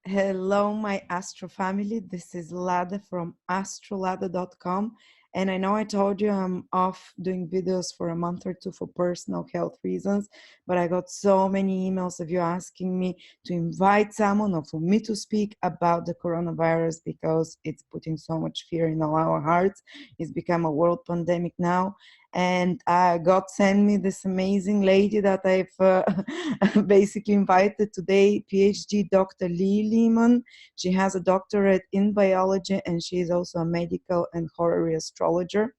Hello, my Astro family. This is Lada from astrolada.com. And I know I told you I'm off doing videos for a month or two for personal health reasons, but I got so many emails of you asking me to invite someone or for me to speak about the coronavirus because it's putting so much fear in all our hearts. It's become a world pandemic now. And God sent me this amazing lady that I've basically invited today, PhD Dr. Lehman. She has a doctorate in biology and she is also a medical and horary astrologer.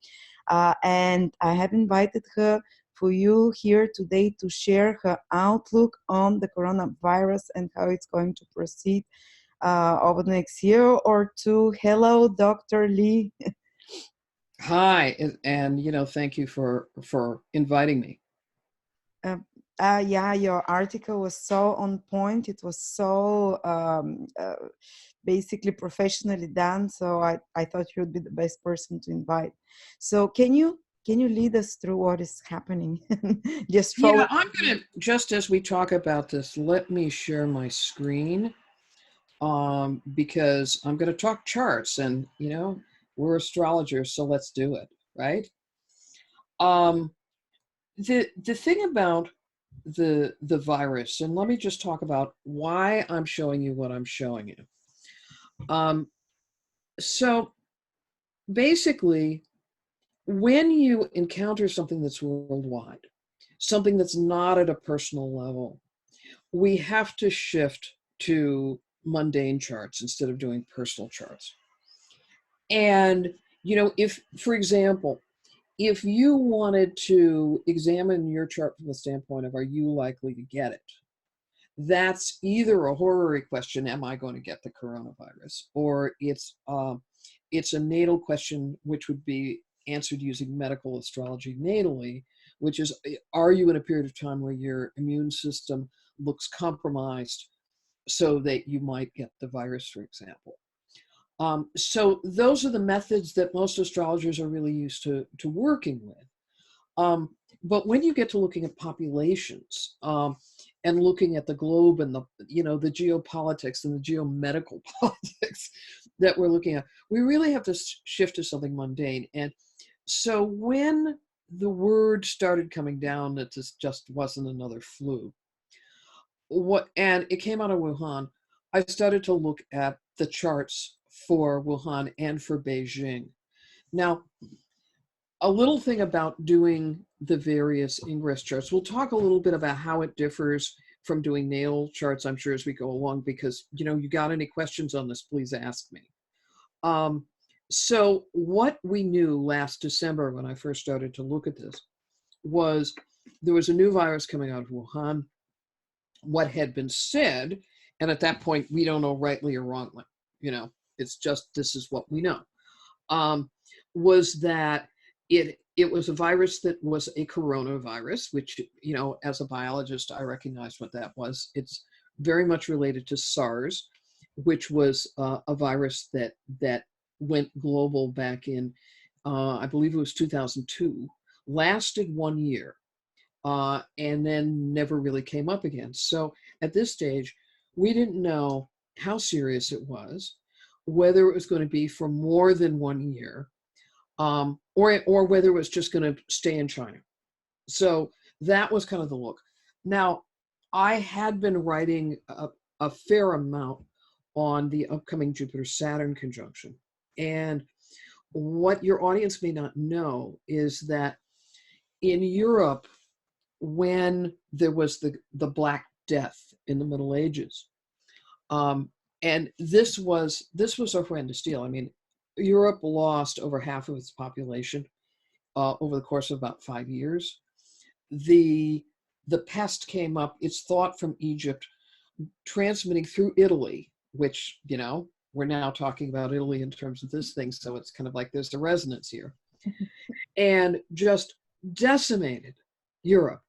And I have invited her for you here today to share her outlook on the coronavirus and how it's going to proceed over the next year or two. Hello, Dr. Lee. Hi, and thank you for inviting me. Yeah, your article was so on point. It was so basically professionally done. So I thought you would be the best person to invite. So can you lead us through what is happening? Just follow. Yeah, I'm gonna, just as we talk about this, let me share my screen, because I'm gonna talk charts, and we're astrologers, so let's do it, right? Um, the thing about the virus, and let me just talk about why I'm showing you what I'm showing you. So basically, when you encounter something that's worldwide, something that's not at a personal level, we have to shift to mundane charts instead of doing personal charts. And, if, for example, if you wanted to examine your chart from the standpoint of, are you likely to get it? That's either a horary question, am I going to get the coronavirus? Or it's a natal question, which would be answered using medical astrology natally, which is, are you in a period of time where your immune system looks compromised so that you might get the virus, for example? So those are the methods that most astrologers are really used to working with. But when you get to looking at populations, and looking at the globe and the geopolitics and the geomedical politics that we're looking at, we really have to shift to something mundane. And so when the word started coming down that this just wasn't another flu, and it came out of Wuhan, I started to look at the charts for Wuhan and for Beijing. Now, a little thing about doing the various ingress charts. We'll talk a little bit about how it differs from doing natal charts, I'm sure, as we go along, because, you got any questions on this, please ask me. So what we knew last December when I first started to look at this was there was a new virus coming out of Wuhan. What had been said, and at that point, we don't know rightly or wrongly, it's just, this is what we know, was that it was a virus that was a coronavirus, which, as a biologist, I recognized what that was. It's very much related to SARS, which was a virus that went global back in, I believe it was 2002, lasted 1 year, and then never really came up again. So at this stage, we didn't know how serious it was, whether it was going to be for more than 1 year, or whether it was just going to stay in China. So that was kind of the look. Now, I had been writing a fair amount on the upcoming Jupiter-Saturn conjunction. And what your audience may not know is that in Europe, when there was the Black Death in the Middle Ages, and this was a horrendous deal. I mean, Europe lost over half of its population over the course of about 5 years. The pest came up, it's thought, from Egypt, transmitting through Italy, which, we're now talking about Italy in terms of this thing, so it's kind of like there's a resonance here, and just decimated Europe.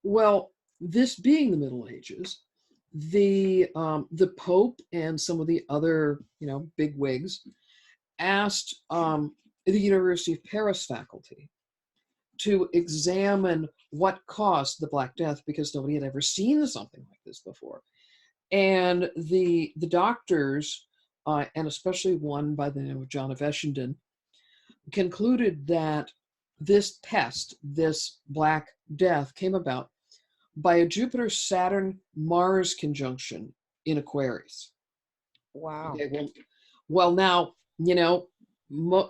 Well, this being the Middle Ages, the Pope and some of the other, big wigs asked the University of Paris faculty to examine what caused the Black Death, because nobody had ever seen something like this before. And the doctors, and especially one by the name of John of Essendon, concluded that this pest, this Black Death, came about by a Jupiter-Saturn-Mars conjunction in Aquarius. Wow. Okay, well now,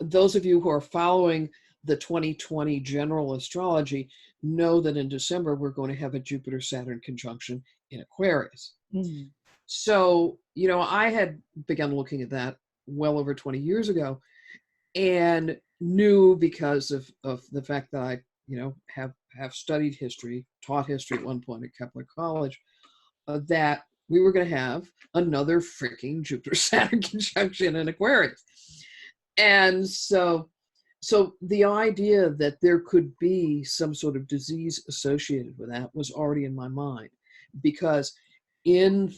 those of you who are following the 2020 general astrology know that in December we're going to have a Jupiter-Saturn conjunction in Aquarius. Mhm. So, I had begun looking at that well over 20 years ago, and knew, because of the fact that I, have studied history, taught history at one point at Kepler College, that we were going to have another freaking Jupiter-Saturn conjunction in Aquarius. And so the idea that there could be some sort of disease associated with that was already in my mind, because in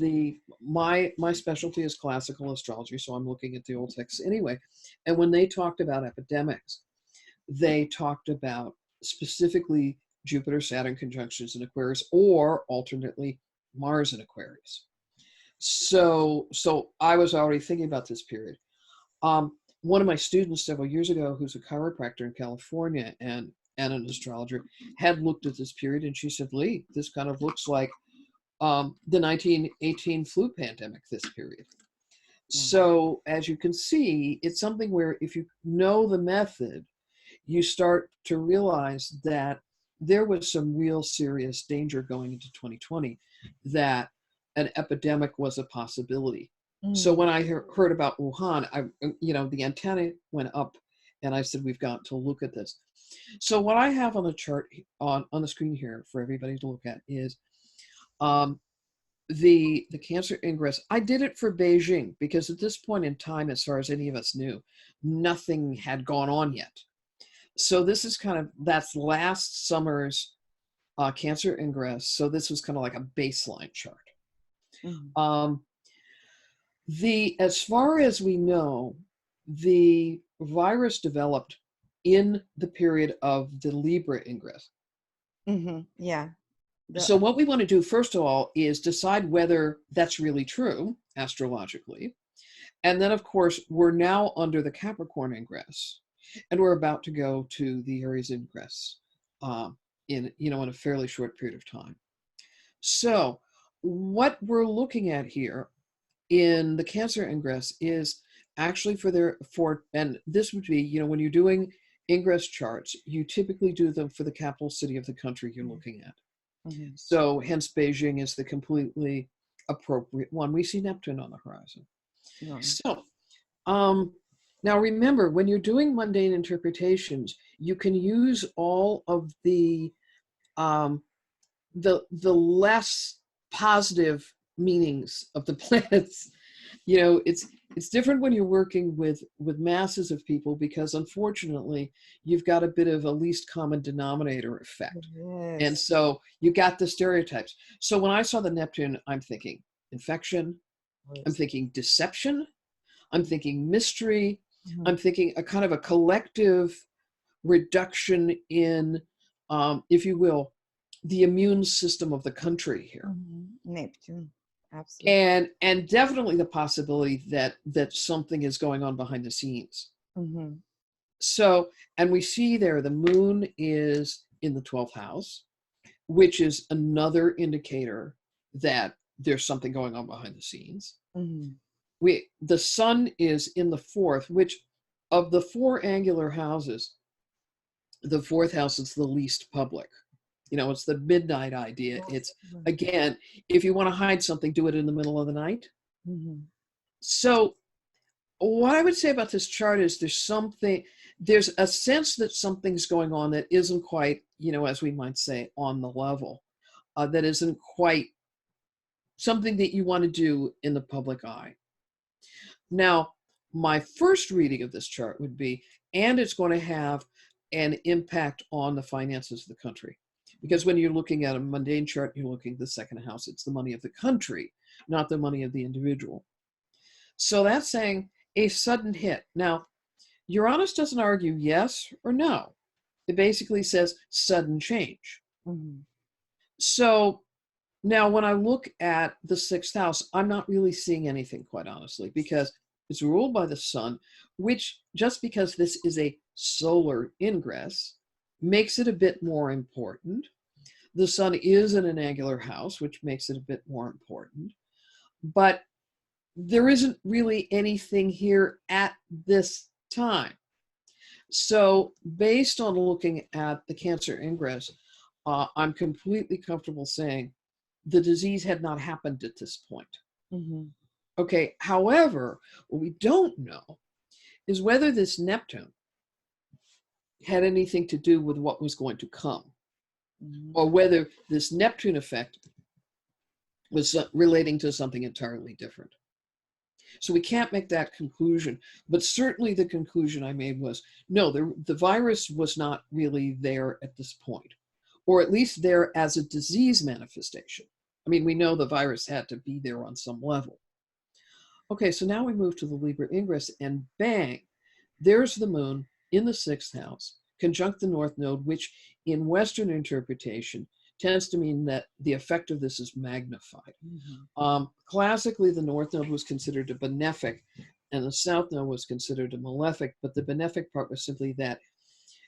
my specialty is classical astrology, so I'm looking at the old texts anyway. And when they talked about epidemics, they talked about specifically Jupiter-Saturn conjunctions in Aquarius, or alternately Mars in Aquarius. So I was already thinking about this period. One of my students several years ago, who's a chiropractor in California and an astrologer, had looked at this period, and she said, "Lee, this kind of looks like the 1918 flu pandemic, this period." So as you can see, it's something where if you know the method, you start to realize that there was some real serious danger going into 2020, that an epidemic was a possibility. So when I heard about Wuhan, the antenna went up, and I said, we've got to look at this. So what I have on the chart on the screen here for everybody to look at is the Cancer Ingress. I did it for Beijing because at this point in time, as far as any of us knew, nothing had gone on yet. So this is that's last summer's Cancer Ingress. So this was kind of like a baseline chart. Mm-hmm. As far as we know, the virus developed in the period of the Libra Ingress. Mm-hmm. Yeah. So what we want to do, first of all, is decide whether that's really true astrologically. And then, of course, we're now under the Capricorn Ingress, and we're about to go to the Aries Ingress in a fairly short period of time. So what we're looking at here in the Cancer Ingress is actually and this would be, when you're doing Ingress charts, you typically do them for the capital city of the country you're looking at. Mm-hmm. So hence Beijing is the completely appropriate one. We see Neptune on the horizon. Nice. So now remember, when you're doing mundane interpretations, you can use all of the less positive meanings of the planets. It's different when you're working with masses of people, because unfortunately you've got a bit of a least common denominator effect. Yes. And so you got the stereotypes. So when I saw the Neptune, I'm thinking infection, yes. I'm thinking deception, I'm thinking mystery, mm-hmm. I'm thinking a kind of a collective reduction in, if you will, the immune system of the country here. Mm-hmm. Neptune. Absolutely. And definitely the possibility that something is going on behind the scenes. Mm-hmm. So, and we see there the moon is in the 12th house, which is another indicator that there's something going on behind the scenes. Mm-hmm. The sun is in the 4th, which of the 4 angular houses, the 4th house is the least public. It's the midnight idea. It's, again, if you want to hide something, do it in the middle of the night. Mm-hmm. So what I would say about this chart is there's a sense that something's going on that isn't quite, as we might say, on the level, that isn't quite something that you want to do in the public eye. Now, my first reading of this chart would be, and it's going to have an impact on the finances of the country. Because when you're looking at a mundane chart, you're looking at the 2nd house. It's the money of the country, not the money of the individual. So that's saying a sudden hit. Now, Uranus doesn't argue yes or no. It basically says sudden change. Mm-hmm. So Now, when I look at the sixth house, I'm not really seeing anything, quite honestly, because it's ruled by the sun, which, just because this is a solar ingress, makes it a bit more important. The sun is in an angular house, which makes it a bit more important. But there isn't really anything here at this time. So based on looking at the Cancer ingress, I'm completely comfortable saying the disease had not happened at this point. Mm-hmm. Okay, however, what we don't know is whether this Neptune had anything to do with what was going to come, Mm-hmm. or whether this Neptune effect was relating to something entirely different. So we can't make that conclusion, but certainly the conclusion I made was, no, the virus was not really there at this point, or at least there as a disease manifestation. I mean, we know the virus had to be there on some level. Okay, so now we move to the Libra ingress, and bang, there's the moon in the sixth house, conjunct the north node, which in Western interpretation tends to mean that the effect of this is magnified. Mm-hmm. Classically, the north node was considered a benefic, and the south node was considered a malefic, but the benefic part was simply that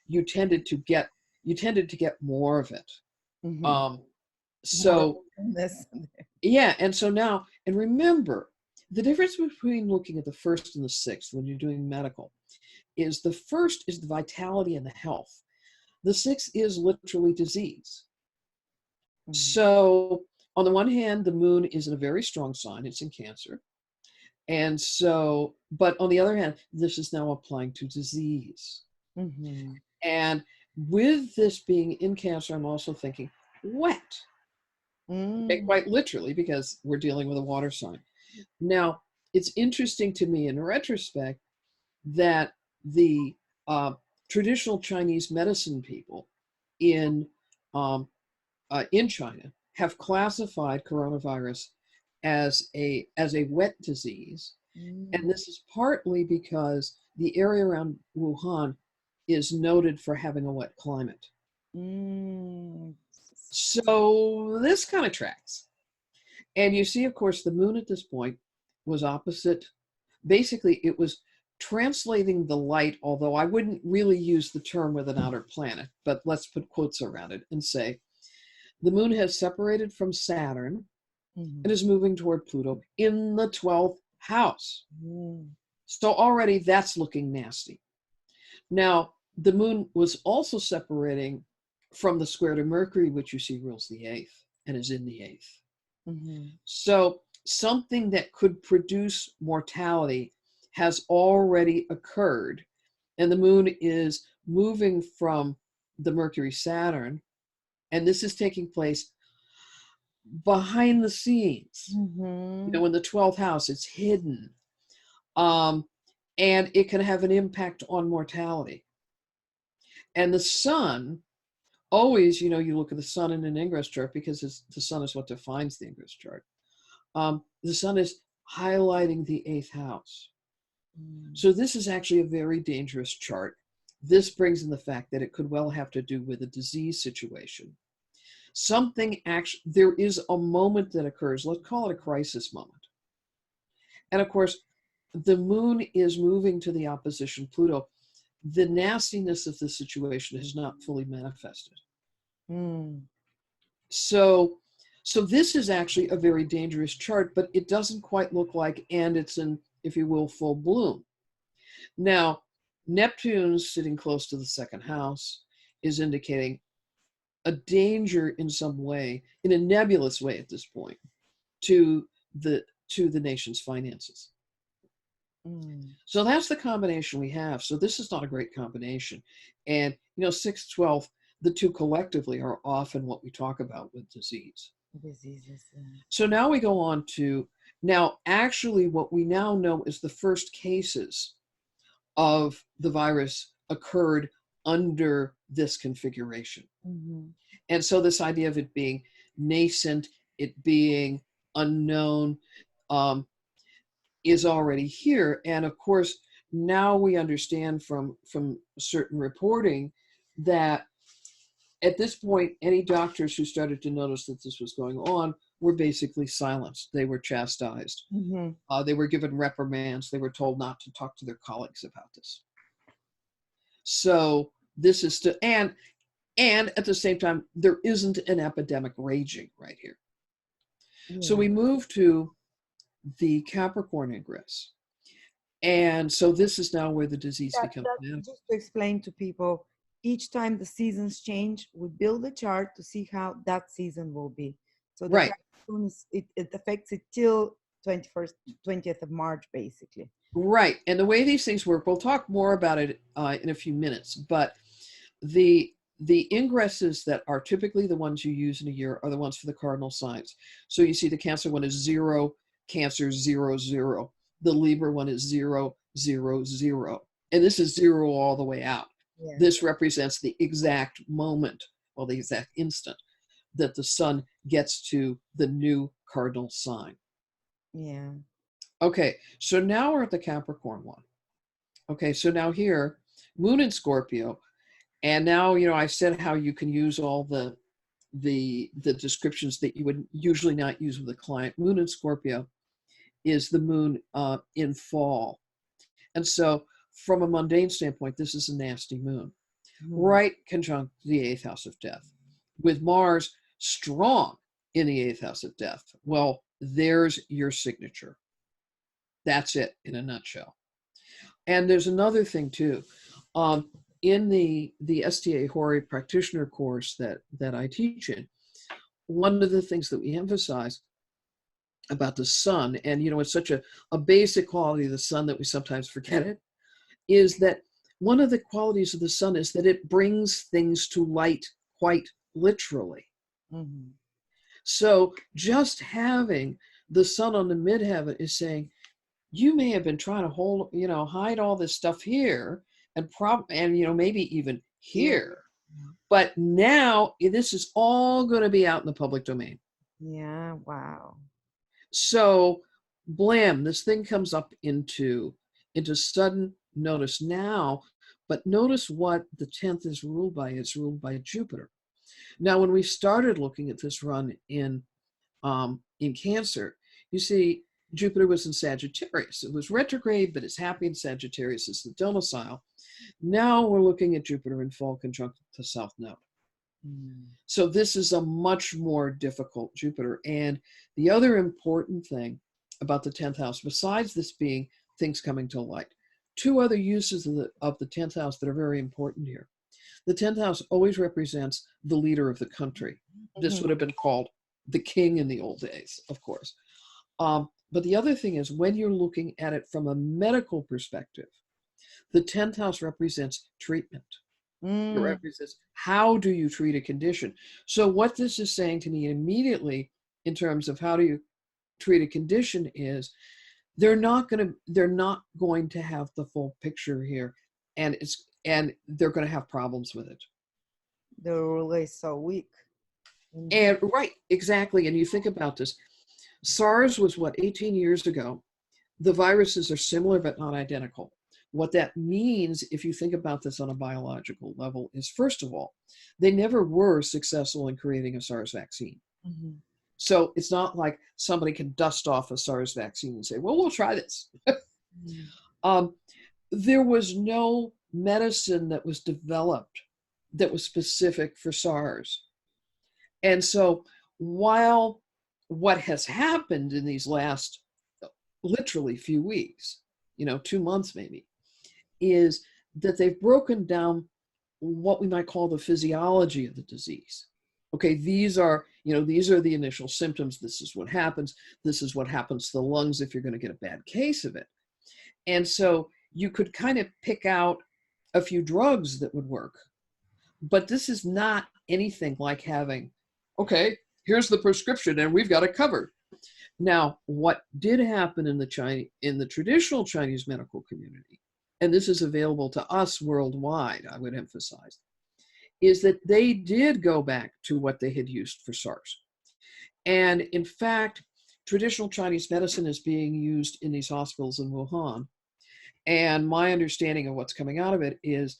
you tended to get more of it. Mm-hmm. So This. yeah, and so now, and remember, the difference between looking at the first and the sixth when you're doing medical is the first is the vitality and the health. The sixth is literally disease. Mm-hmm. So on the one hand, the moon is in a very strong sign, it's in Cancer. And so, but on the other hand, this is now applying to disease. Mm-hmm. And with this being in Cancer, I'm also thinking wet. Okay, Mm-hmm. quite literally, because we're dealing with a water sign. Now, it's interesting to me in retrospect that the traditional Chinese medicine people in China have classified coronavirus as a wet disease, and this is partly because the area around Wuhan is noted for having a wet climate. Mm-hmm. So this kind of tracks. And you see, of course, the moon at this point was opposite. Basically, it was translating the light, although I wouldn't really use the term with an outer planet, but let's put quotes around it and say the moon has separated from Saturn and is moving toward Pluto in the 12th house. Mm-hmm. So already that's looking nasty. Now, the moon was also separating from the square to Mercury, which you see rules the eighth and is in the eighth. Mm-hmm. So something that could produce mortality has already occurred, and the moon is moving from the Mercury Saturn, and this is taking place behind the scenes. Mm-hmm. You know, in the 12th house, it's hidden. And it can have an impact on mortality. And the sun, always, you know, you look at the sun in an ingress chart because the sun is what defines the ingress chart. The sun is highlighting the 8th house. So this is actually a very dangerous chart. This brings in the fact that it could well have to do with a disease situation. Something actually, there is a moment that occurs, let's call it a crisis moment. And of course, the moon is moving to the opposition Pluto. The nastiness of the situation has not fully manifested. Mm-hmm. So this is actually a very dangerous chart, but it doesn't quite look like, and it's in, if you will, full bloom. Now, Neptune's sitting close to the second house is indicating a danger in some way, in a nebulous way at this point, to the nation's finances. So that's the combination we have. So this is not a great combination. And, you know, 6, 12, the two collectively are often what we talk about with disease. Diseases. So now we go on to, now actually what we now know is the first cases of the virus occurred under this configuration. Mm-hmm. And so this idea of it being nascent, it being unknown, is already here. And of course, now we understand from certain reporting that at this point, any doctors who started to notice that this was going on were basically silenced. They were chastised. Mm-hmm. They were given reprimands. They were told not to talk to their colleagues about this. So this is and at the same time, there isn't an epidemic raging right here. So Yeah. we move to the Capricorn Ingress. And so this is now where the disease becomes manifest. Just to explain to people, each time the seasons change, we build a chart to see how that season will be. So the Right, Capricorn it affects it till 21st, 20th of March, basically. right. And the way these things work, we'll talk more about it in a few minutes, but the ingresses that are typically the ones you use in a year are the ones for the cardinal signs. So you see the Cancer one is 0, Cancer 0, 0. The Libra one is 0, 0, 0. And this is 0 all the way out. Yeah. This represents the exact moment, well, the exact instant that the sun gets to the new cardinal sign. Yeah. Okay, so now we're at the Capricorn one. Okay, so now here, Moon in Scorpio, and now, you know, I said how you can use all the descriptions that you would usually not use with a client. Moon in Scorpio is the moon in fall. And so from a mundane standpoint, this is a nasty moon. Right conjunct the 8th house of death, with Mars strong in the 8th house of death. Well, there's your signature. That's it in a nutshell. And there's another thing too. In the STA Hori practitioner course that I teach in, one of the things that we emphasize about the sun, and you know, it's such a basic quality of the sun that we sometimes forget it, is that one of the qualities of the sun is that it brings things to light quite literally. Mm-hmm. So just having the sun on the midheaven is saying, you may have been trying to hide all this stuff here and maybe even here, but now this is all going to be out in the public domain. Yeah. Wow. So blam, this thing comes up into sudden notice now, but notice what the 10th is ruled by. It's ruled by Jupiter. Now, when we started looking at this run in Cancer, you see Jupiter was in Sagittarius. It was retrograde, but it's happy in Sagittarius. It's the domicile. Now we're looking at Jupiter in fall conjunct the South Node. So this is a much more difficult Jupiter. And the other important thing about the 10th house, besides this being things coming to light, two other uses of the 10th house that are very important here. The 10th house always represents the leader of the country. This would have been called the king in the old days, of course. But the other thing is, when you're looking at it from a medical perspective, the 10th house represents treatment. It represents how do you treat a condition. So what this is saying to me immediately in terms of how do you treat a condition is they're not going to have the full picture here, and they're going to have problems with it. They're really so weak. And right, exactly. And you think about this. SARS was 18 years ago. The viruses are similar but not identical. What that means, if you think about this on a biological level, is first of all, they never were successful in creating a SARS vaccine. Mm-hmm. So it's not like somebody can dust off a SARS vaccine and say, well, we'll try this. There was no medicine that was developed that was specific for SARS. And so while what has happened in these last literally few weeks, 2 months maybe, is that they've broken down what we might call the physiology of the disease. Okay, these are the initial symptoms. This is what happens. This is what happens to the lungs if you're going to get a bad case of it. And so you could kind of pick out a few drugs that would work. But this is not anything like having, okay, here's the prescription and we've got it covered. Now, what did happen in the traditional Chinese medical community, and this is available to us worldwide, I would emphasize, is that they did go back to what they had used for SARS. And in fact, traditional Chinese medicine is being used in these hospitals in Wuhan. And my understanding of what's coming out of it is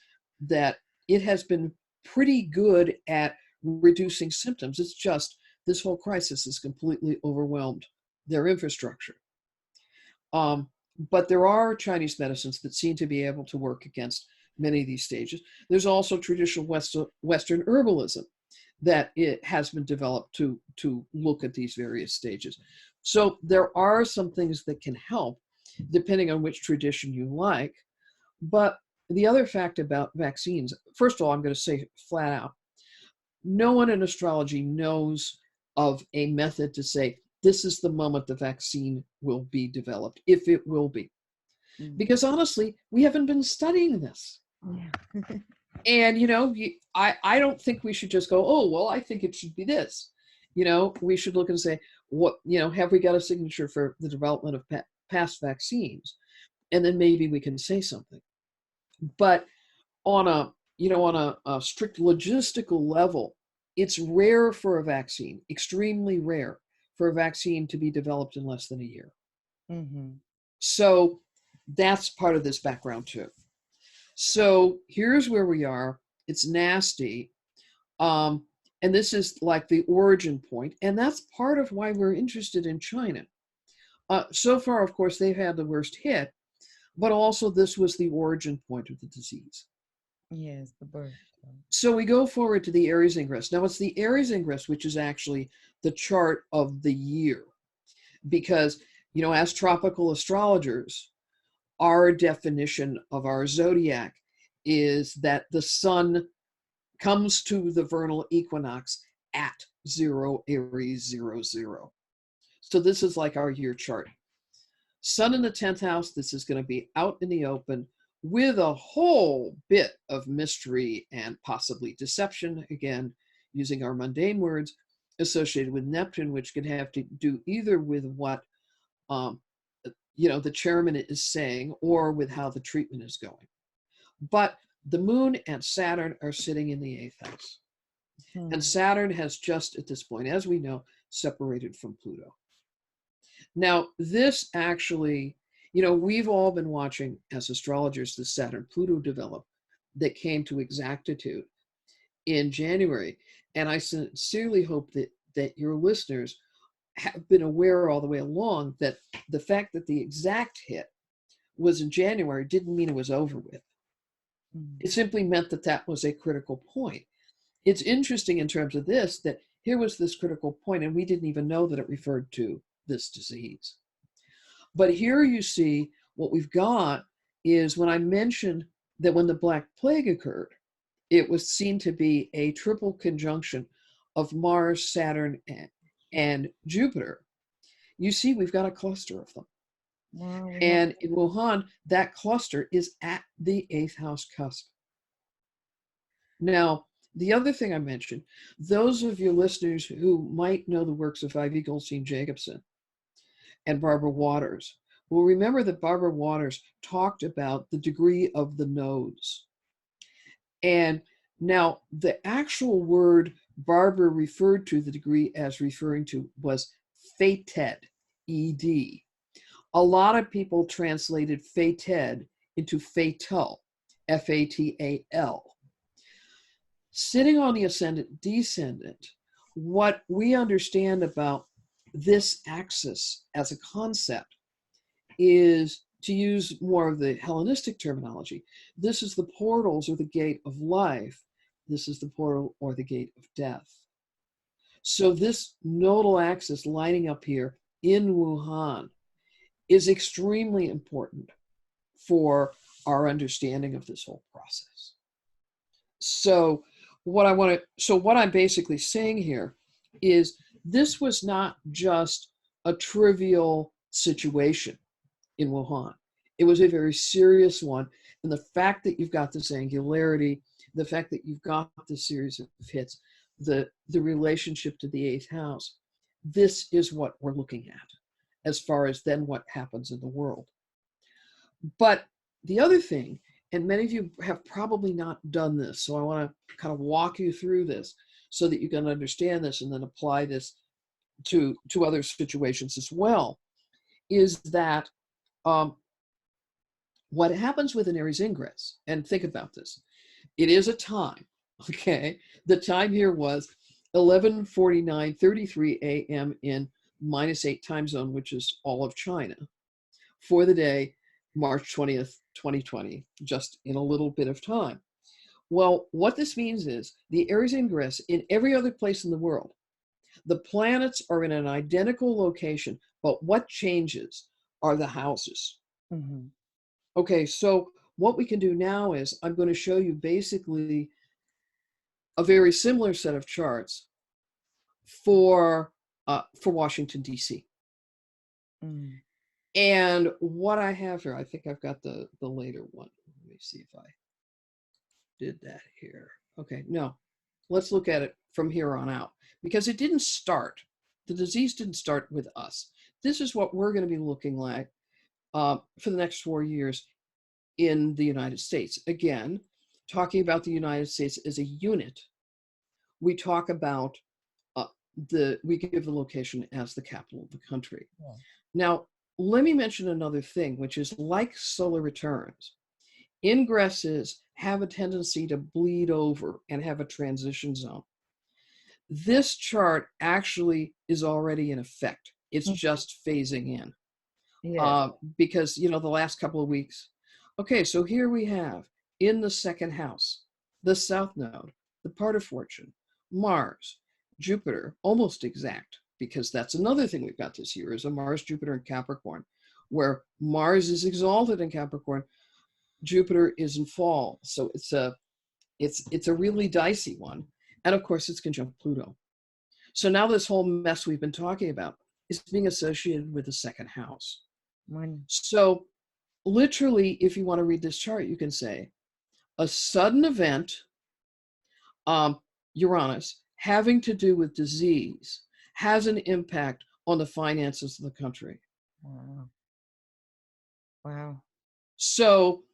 that it has been pretty good at reducing symptoms. It's just this whole crisis has completely overwhelmed their infrastructure. But there are Chinese medicines that seem to be able to work against many of these stages. There's also traditional Western herbalism that it has been developed to look at these various stages. So there are some things that can help depending on which tradition you like. But the other fact about vaccines, first of all, I'm going to say flat out, no one in astrology knows of a method to say, this is the moment the vaccine will be developed, if it will be. Because honestly, we haven't been studying this. Yeah. And, I don't think we should just go, oh, well, I think it should be this. We should look and say, what, have we got a signature for the development of past vaccines? And then maybe we can say something. But on a strict logistical level, it's rare for a vaccine, extremely rare for a vaccine to be developed in less than a year. Mm-hmm. So that's part of this background too. So here's where we are. It's nasty. And this is like the origin point. And that's part of why we're interested in China. So far, of course, they've had the worst hit, but also this was the origin point of the disease. Yes, the birth. So we go forward to the Aries Ingress. Now it's the Aries Ingress, which is actually the chart of the year. Because, as tropical astrologers, our definition of our zodiac is that the sun comes to the vernal equinox at 0 Aries 00. So this is like our year chart. Sun in the 10th house, this is going to be out in the open with a whole bit of mystery and possibly deception, again, using our mundane words, associated with Neptune, which can have to do either with what the chairman is saying or with how the treatment is going. But the moon and Saturn are sitting in the 8th house. And Saturn has just at this point, as we know, separated from Pluto. Now, this actually, we've all been watching as astrologers the Saturn-Pluto develop that came to exactitude in January. And I sincerely hope that your listeners have been aware all the way along that the fact that the exact hit was in January didn't mean it was over with. It simply meant that was a critical point. It's interesting in terms of this, that here was this critical point and we didn't even know that it referred to this disease. But here you see what we've got is when I mentioned that when the Black Plague occurred, it was seen to be a triple conjunction of Mars, Saturn, and Jupiter. You see, we've got a cluster of them. Wow. And in Wuhan, that cluster is at the 8th house cusp. Now, the other thing I mentioned, those of your listeners who might know the works of Ivy Goldstein Jacobson and Barbara Waters will remember that Barbara Waters talked about the degree of the nodes. And now the actual word Barbara referred to the degree as referring to was fated, E-D. A lot of people translated fated into fatal, F-A-T-A-L. Sitting on the ascendant descendant, what we understand about this axis as a concept is, to use more of the Hellenistic terminology, this is the portals or the gate of life. This is the portal or the gate of death. So this nodal axis lining up here in Wuhan is extremely important for our understanding of this whole process. So what I'm basically saying here is this was not just a trivial situation in Wuhan. It was a very serious one. And the fact that you've got this angularity, the fact that you've got this series of hits, the relationship to the 8th house, this is what we're looking at as far as then what happens in the world. But the other thing, and many of you have probably not done this, so I want to kind of walk you through this so that you can understand this and then apply this to other situations as well, is that what happens with an Aries ingress, and think about this, it is a time, okay? The time here was 11:49:33 a.m. in -8 time zone, which is all of China, for the day, March 20th, 2020, just in a little bit of time. Well, what this means is the Aries ingress in every other place in the world, the planets are in an identical location, but what changes are the houses. Mhm. Okay, so what we can do now is I'm going to show you basically a very similar set of charts for Washington, D.C. Mm. And what I have here, I think I've got the later one. Let me see if I did that here. Okay, no, let's look at it from here on out, because it didn't start. The disease didn't start with us. This is what we're going to be looking like for the next 4 years in the United States. Again, talking about the United States as a unit, we talk about we give the location as the capital of the country. Yeah. Now, let me mention another thing, which is like solar returns. Ingresses have a tendency to bleed over and have a transition zone. This chart actually is already in effect. It's Mm. just phasing in Yes. because, the last couple of weeks. Okay, so here we have in the second house, the South Node, the part of fortune, Mars, Jupiter, almost exact, because that's another thing we've got this year is a Mars, Jupiter, and Capricorn, where Mars is exalted in Capricorn, Jupiter is in fall. So it's a really dicey one. And of course, it's conjunct Pluto. So now this whole mess we've been talking about is being associated with the second house. Money. So literally, if you want to read this chart, you can say a sudden event, Uranus, having to do with disease has an impact on the finances of the country. Wow. Wow. So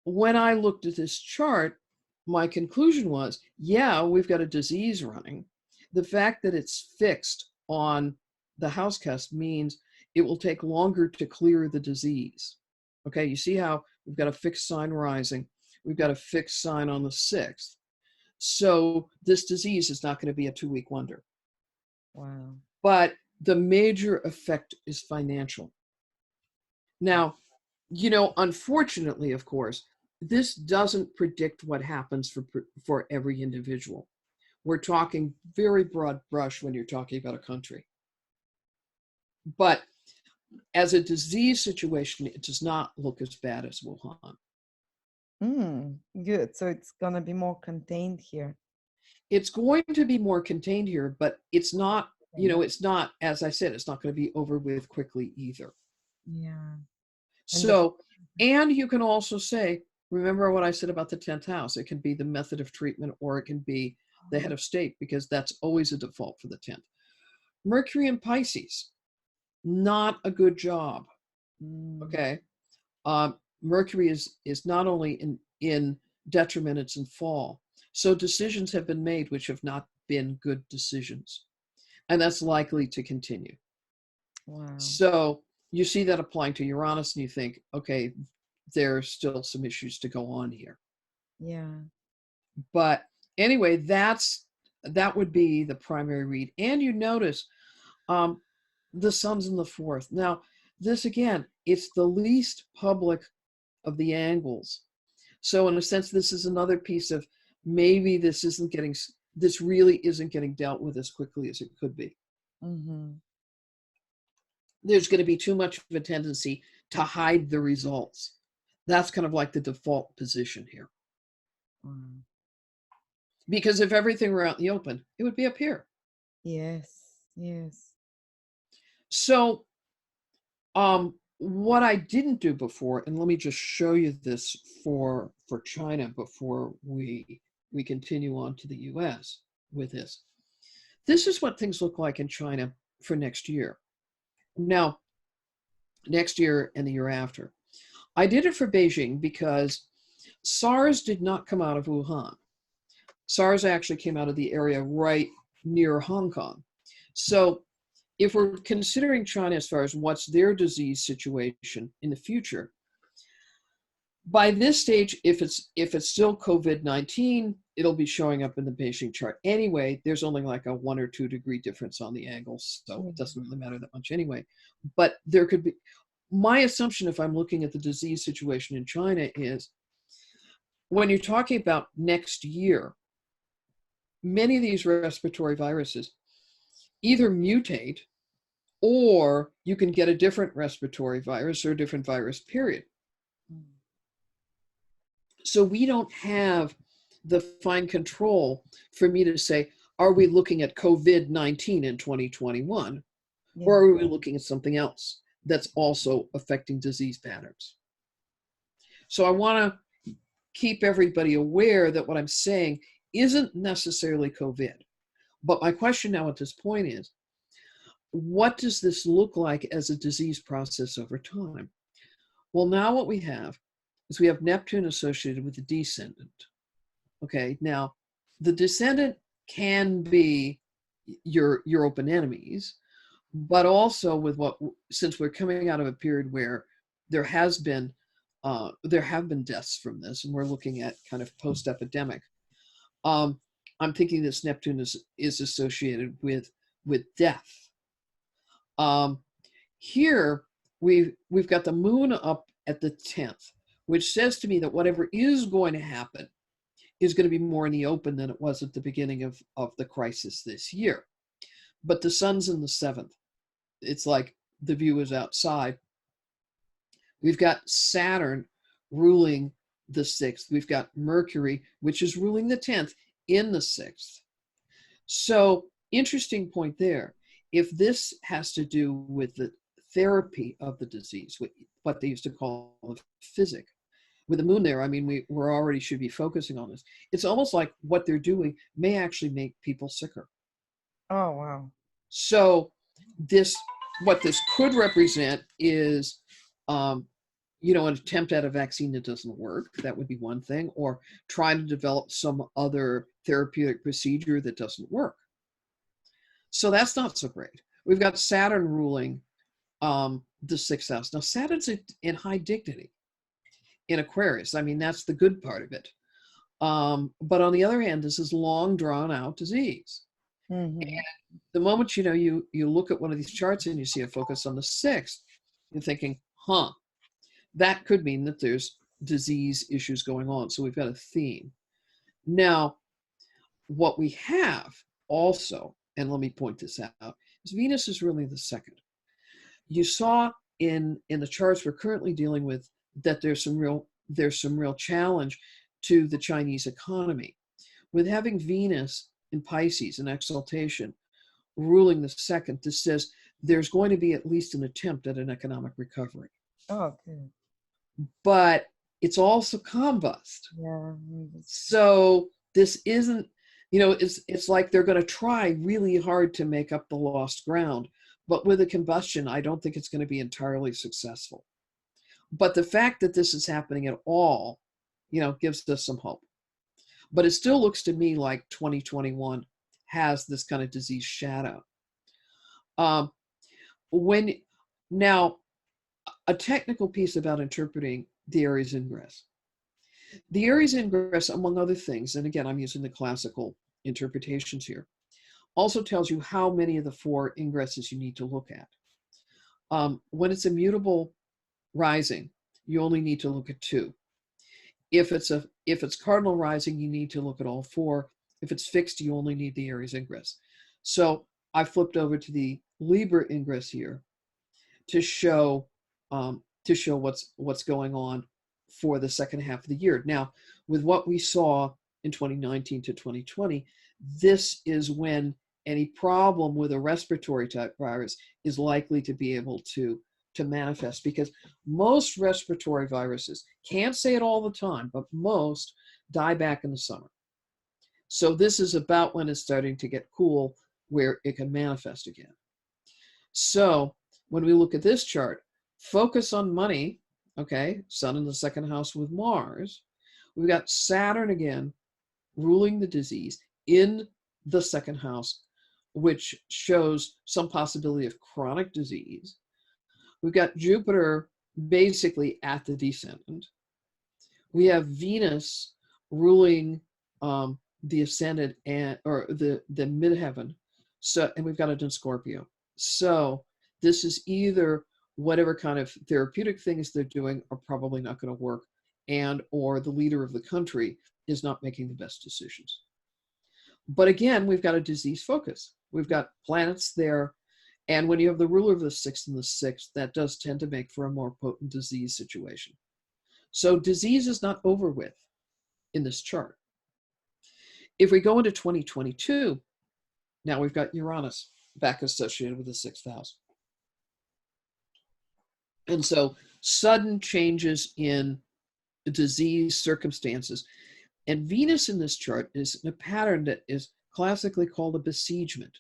when I looked at this chart, my conclusion was, yeah, we've got a disease running. The fact that it's fixed on the house cusp means it will take longer to clear the disease. Okay, you see how we've got a fixed sign rising. We've got a fixed sign on the 6th. So this disease is not going to be a 2-week wonder. Wow. But the major effect is financial. Now, unfortunately, of course, this doesn't predict what happens for every individual. We're talking very broad brush when you're talking about a country. But as a disease situation, it does not look as bad as Wuhan. Good. So it's gonna be more contained here. It's going to be more contained here, but it's not, it's not, as I said, it's not going to be over with quickly either. Yeah. And the So, and you can also say, remember what I said about the 10th house. It can be the method of treatment or it can be the head of state, because that's always a default for the 10th. Mercury in Pisces, not a good job. Okay. Mercury is not only in detriment, it's in fall. So decisions have been made which have not been good decisions. And that's likely to continue. Wow. So you see that applying to Uranus and you think, okay, there's still some issues to go on here. Yeah. But anyway, that would be the primary read. And you notice the sun's in the 4th. Now, this again, it's the least public of the angles. So in a sense, this is another piece of maybe this really isn't getting dealt with as quickly as it could be. Mm-hmm. There's going to be too much of a tendency to hide the results. That's kind of like the default position here. Wow. Because if everything were out in the open, it would be up here. Yes. Yes. So what I didn't do before, and let me just show you this for China before we continue on to the US with this. This is what things look like in China for next year. Now, next year and the year after. I did it for Beijing because SARS did not come out of Wuhan. SARS actually came out of the area right near Hong Kong. So if we're considering China as far as what's their disease situation in the future, By this stage, if it's still COVID-19, it'll be showing up in the Beijing chart anyway. There's only like a 1 or 2 degree difference on the angles, so it doesn't really matter that much anyway. But there could be, my assumption, if I'm looking at the disease situation in China, is when you're talking about next year, many of these respiratory viruses either mutate, or you can get a different respiratory virus or a different virus, period. So we don't have the fine control for me to say, are we looking at COVID-19 in 2021? Yeah. Or are we looking at something else that's also affecting disease patterns? So I want to keep everybody aware that what I'm saying isn't necessarily COVID. But my question now at this point is, what does this look like as a disease process over time? Well, now what we have is we have Neptune associated with the descendant. Okay, now the descendant can be your open enemies, but also with since we're coming out of a period where there have been deaths from this, and we're looking at kind of post-epidemic. I'm thinking this Neptune is associated with death. Here we've got the moon up at the 10th, which says to me that whatever is going to happen is going to be more in the open than it was at the beginning of the crisis this year. But the sun's in the 7th. It's like the view is outside. We've got Saturn ruling the 6th. We've got Mercury, which is ruling the 10th, in the 6th. So interesting point there. If this has to do with the therapy of the disease, what they used to call physic, with the moon there, I mean, we're already should be focusing on this. It's almost like what they're doing may actually make people sicker. Oh, wow. So what this could represent is, an attempt at a vaccine that doesn't work. That would be one thing, or trying to develop some other therapeutic procedure that doesn't work. So that's not so great. We've got Saturn ruling the 6th house. Now, Saturn's in high dignity in Aquarius. I mean, that's the good part of it. But on the other hand, this is long drawn out disease. Mm-hmm. And the moment you look at one of these charts and you see a focus on the 6th, you're thinking, that could mean that there's disease issues going on. So we've got a theme. Now, what we have also, and let me point this out, is Venus is really the 2nd. You saw in the charts we're currently dealing with that there's some real challenge to the Chinese economy. With having Venus in Pisces, in exaltation, ruling the 2nd, this says there's going to be at least an attempt at an economic recovery. Oh, good. But it's also combust. Yeah. So this isn't, it's like they're going to try really hard to make up the lost ground. But with a combustion, I don't think it's going to be entirely successful. But the fact that this is happening at all, gives us some hope. But it still looks to me like 2021 has this kind of disease shadow. Now, a technical piece about interpreting the Aries ingress. The Aries ingress, among other things, and again, I'm using the classical interpretations here, also tells you how many of the 4 ingresses you need to look at. When it's a mutable rising, you only need to look at 2. If it's cardinal rising, you need to look at all 4. If it's fixed, you only need the Aries ingress. So I flipped over to the Libra ingress here to show what's going on for the second half of the year. Now, with what we saw in 2019 to 2020, this is when any problem with a respiratory type virus is likely to be able to manifest, because most respiratory viruses, can't say it all the time, but most die back in the summer. So this is about when it's starting to get cool, where it can manifest again. So when we look at this chart, focus on money, okay, Sun in the 2nd house with Mars. We've got Saturn again ruling the disease in the 2nd house, which shows some possibility of chronic disease. We've got Jupiter basically at the descendant. We have Venus ruling the ascendant and or the midheaven. So, and we've got it in Scorpio. So this is either whatever kind of therapeutic things they're doing are probably not going to work, and or the leader of the country is not making the best decisions. But again, we've got a disease focus. We've got planets there. And when you have the ruler of the sixth and the sixth, that does tend to make for a more potent disease situation. So disease is not over with in this chart. If we go into 2022, now we've got Uranus back associated with the sixth house. And so sudden changes in disease circumstances. And Venus in this chart is in a pattern that is classically called a besiegement,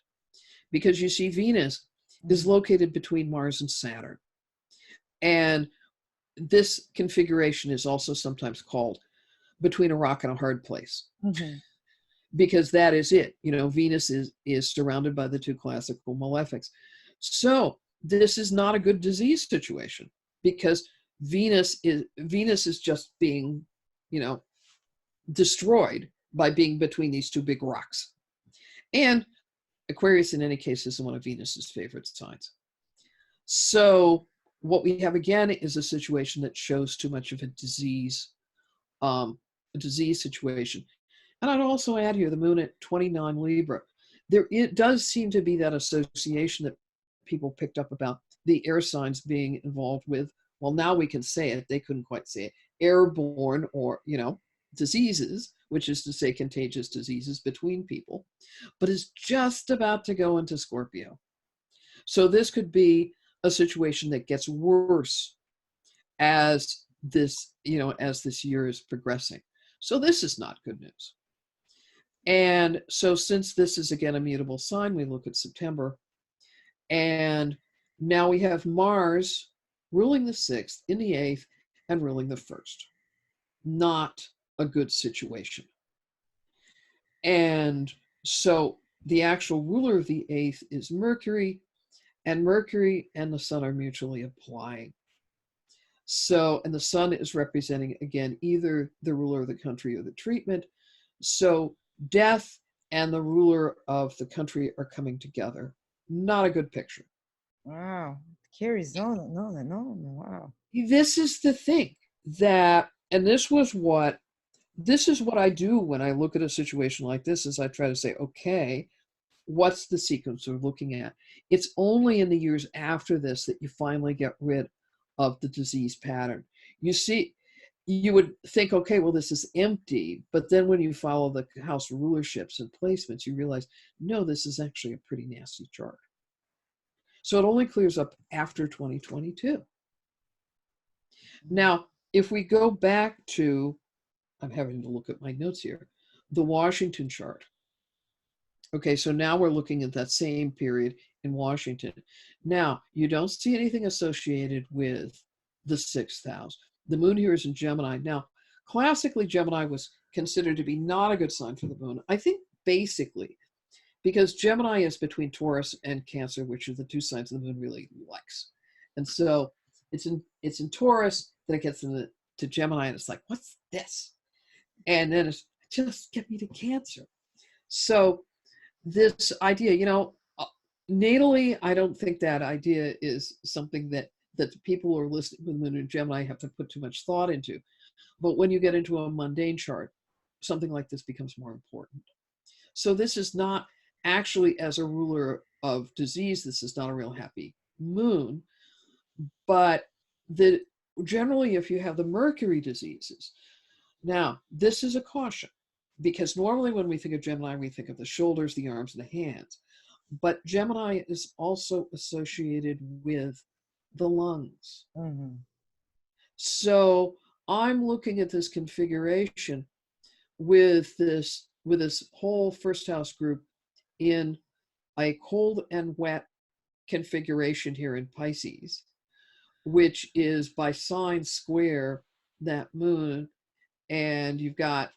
because you see Venus is located between Mars and Saturn. And this configuration is also sometimes called between a rock and a hard place, because that is it. You know, Venus is surrounded by the two classical malefics. So this is not a good disease situation, because Venus is just being, you know, destroyed by being between these two big rocks. And Aquarius, in any case, is one of Venus's favorite signs. So what we have again is a situation that shows too much of a disease situation. And I'd also add here the moon at 29 Libra. It does seem to be that association that people picked up about the air signs being involved with, well, now we can say it, they couldn't quite say it, airborne, or, you know, diseases, which is to say contagious diseases between people, but is just about to go into Scorpio. So this could be a situation that gets worse as this, you know, as this year is progressing. So this is not good news. And so since this is again a mutable sign, we look at September, and now we have Mars ruling the 6th, in the 8th, and ruling the 1st. Not a good situation. And so the actual ruler of the 8th is Mercury, and Mercury and the Sun are mutually applying. So, and the Sun is representing, again, either the ruler of the country or the treatment. So death and the ruler of the country are coming together. Not a good picture. Wow. Carries on. No. Wow. This is the thing that, and this is what I do when I look at a situation like this, is I try to say, okay, what's the sequence we're looking at? It's only in the years after this that you finally get rid of the disease pattern. You see, you would think, okay, well, this is empty. But then when you follow the house rulerships and placements, you realize, no, this is actually a pretty nasty chart. So it only clears up after 2022. Now, if we go back to, I'm having to look at my notes here, the Washington chart. Okay, so now we're looking at that same period in Washington. Now, you don't see anything associated with the 6th house. The moon here is in Gemini. Now, classically, Gemini was considered to be not a good sign for the moon. I think basically because Gemini is between Taurus and Cancer, which are the two signs the moon really likes. And so it's in Taurus, then it gets into Gemini, and it's like, what's this? And then it's just get me to Cancer. So this idea, you know, natally, I don't think that idea is something that the people who are listening with Moon and Gemini have to put too much thought into. But when you get into a mundane chart, something like this becomes more important. So this is not actually, as a ruler of disease, this is not a real happy moon. But generally, if you have the Mercury diseases, now this is a caution, because normally when we think of Gemini, we think of the shoulders, the arms, and the hands. But Gemini is also associated with the lungs. So I'm looking at this configuration with this whole first house group in a cold and wet configuration here in Pisces, which is by sign square that moon, and you've got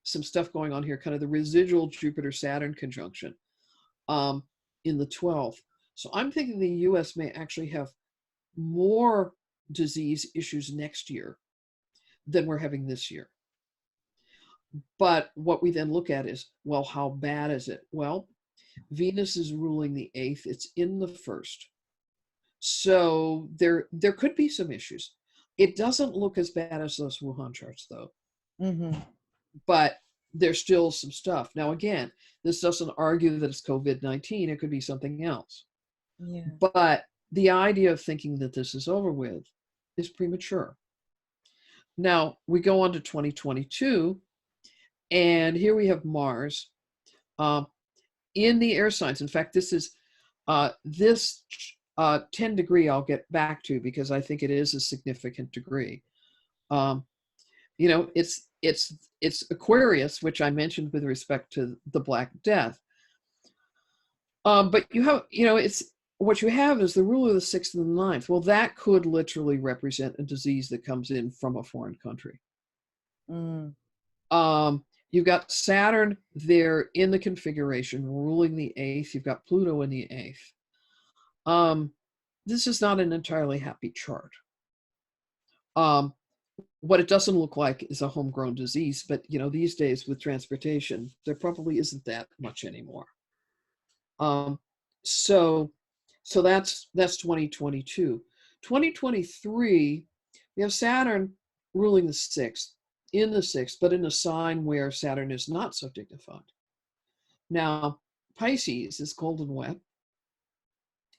some stuff going on here, kind of the residual Jupiter-Saturn conjunction in the 12th. So I'm thinking the US may actually have more disease issues next year than we're having this year. But what we then look at is, well, how bad is it? Well, Venus is ruling the eighth. It's in the first. So there could be some issues. It doesn't look as bad as those Wuhan charts, though. Mm-hmm. But there's still some stuff. Now, again, this doesn't argue that it's COVID-19. It could be something else. Yeah. But the idea of thinking that this is over with is premature. Now, we go on to 2022, and here we have Mars in the air signs. In fact, this is this 10 degree I'll get back to because I think it is a significant degree. You know, it's Aquarius, which I mentioned with respect to the Black Death. But you have, you know, it's what you have is the ruler of the 6th and the 9th. Well, that could literally represent a disease that comes in from a foreign country. Mm. You've got Saturn there in the configuration ruling the 8th. You've got Pluto in the 8th. This is not an entirely happy chart. What it doesn't look like is a homegrown disease, but you know, these days with transportation, there probably isn't that much anymore. So that's 2022. 2023, we have Saturn ruling the 6th, in the 6th, but in a sign where Saturn is not so dignified. Now, Pisces is cold and wet.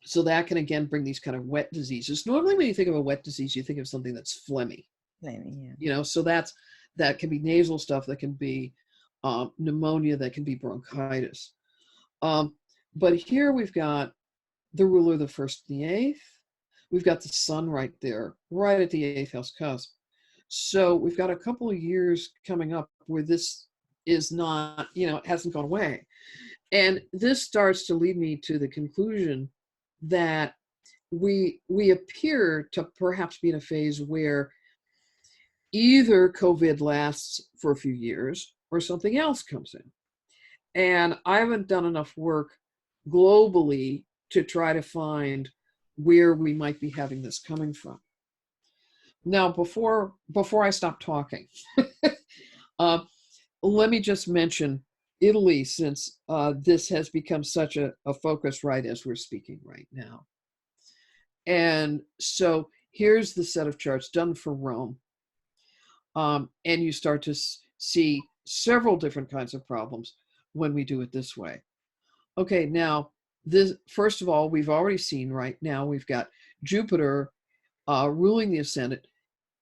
So that can again bring these kind of wet diseases. Normally when you think of a wet disease, you think of something that's phlegmy. Yeah. You know, so that can be nasal stuff, that can be pneumonia, that can be bronchitis. But here we've got the ruler of the 1st and the 8th. We've got the sun right there, right at the 8th house cusp. So we've got a couple of years coming up where this is not, you know, it hasn't gone away. And this starts to lead me to the conclusion that we appear to perhaps be in a phase where either COVID lasts for a few years or something else comes in. And I haven't done enough work globally to try to find where we might be having this coming from. Now, before I stop talking, let me just mention Italy, since this has become such a focus right as we're speaking right now. And so here's the set of charts done for Rome. And you start to see several different kinds of problems when we do it this way. Okay, now, this, first of all, we've already seen right now, we've got Jupiter ruling the ascendant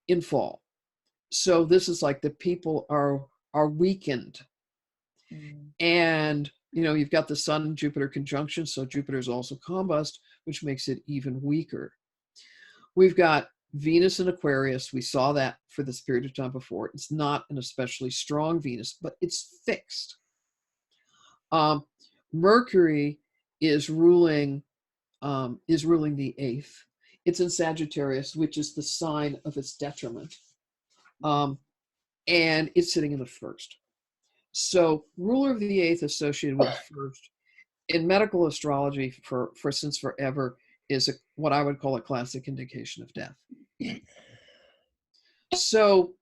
in fall. So this is like the people are weakened. Mm. And, you know, you've got the Sun Jupiter conjunction, so Jupiter is also combust, which makes it even weaker. We've got Venus in Aquarius. We saw that for this period of time before. It's not an especially strong Venus, but it's fixed. Mercury is ruling the 8th. It's in Sagittarius, which is the sign of its detriment. And it's sitting in the 1st. So ruler of the 8th associated with the 1st in medical astrology for since forever is what I would call a classic indication of death. So